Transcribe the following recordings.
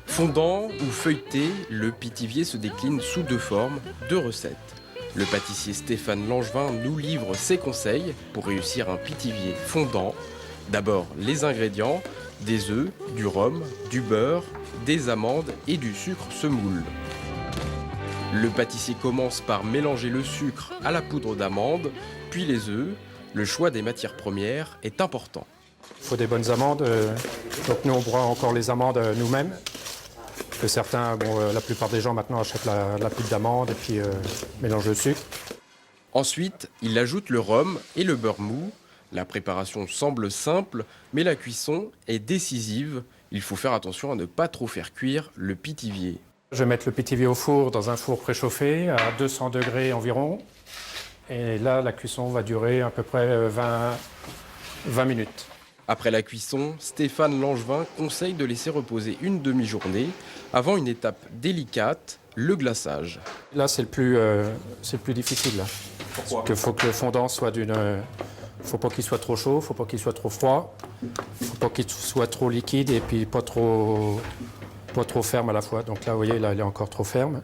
Fondant ou feuilleté, le pitivier se décline sous deux formes, deux recettes. Le pâtissier Stéphane Langevin nous livre ses conseils pour réussir un pitivier fondant. D'abord, les ingrédients, des œufs, du rhum, du beurre, des amandes et du sucre semoule. Le pâtissier commence par mélanger le sucre à la poudre d'amande, puis les œufs. Le choix des matières premières est important. Il faut des bonnes amandes, donc nous on broie encore les amandes nous-mêmes. Que certains, la plupart des gens maintenant achètent la poudre d'amande et puis mélangent le sucre. Ensuite, il ajoute le rhum et le beurre mou. La préparation semble simple, mais la cuisson est décisive. Il faut faire attention à ne pas trop faire cuire le pitivier. Je vais mettre le pitivier au four dans un four préchauffé à 200 degrés environ. Et là, la cuisson va durer à peu près 20 minutes. Après la cuisson, Stéphane Langevin conseille de laisser reposer une demi-journée avant une étape délicate, le glaçage. Là, c'est le plus difficile. Là. Pourquoi ? Il faut que le fondant soit faut pas qu'il soit trop chaud, faut pas qu'il soit trop froid, faut pas qu'il soit trop liquide et puis pas trop ferme à la fois. Donc là, vous voyez, là, il est encore trop ferme.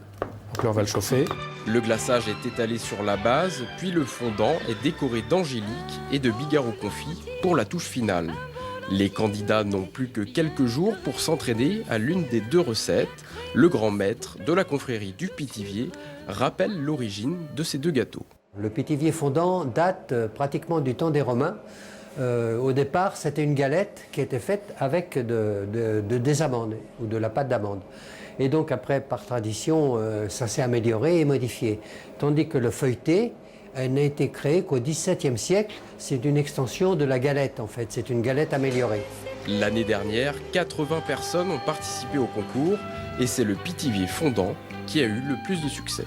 Donc là, on va le chauffer. Le glaçage est étalé sur la base, puis le fondant est décoré d'angélique et de bigarreau confit pour la touche finale. Les candidats n'ont plus que quelques jours pour s'entraîner à l'une des deux recettes. Le grand maître de la confrérie du Pitivier rappelle l'origine de ces deux gâteaux. Le pitivier fondant date pratiquement du temps des Romains. Au départ, c'était une galette qui était faite avec des amandes ou de la pâte d'amande. Et donc après, par tradition, ça s'est amélioré et modifié. Tandis que le feuilleté n'a été créé qu'au XVIIe siècle. C'est une extension de la galette en fait, c'est une galette améliorée. L'année dernière, 80 personnes ont participé au concours et c'est le Pitivier fondant qui a eu le plus de succès.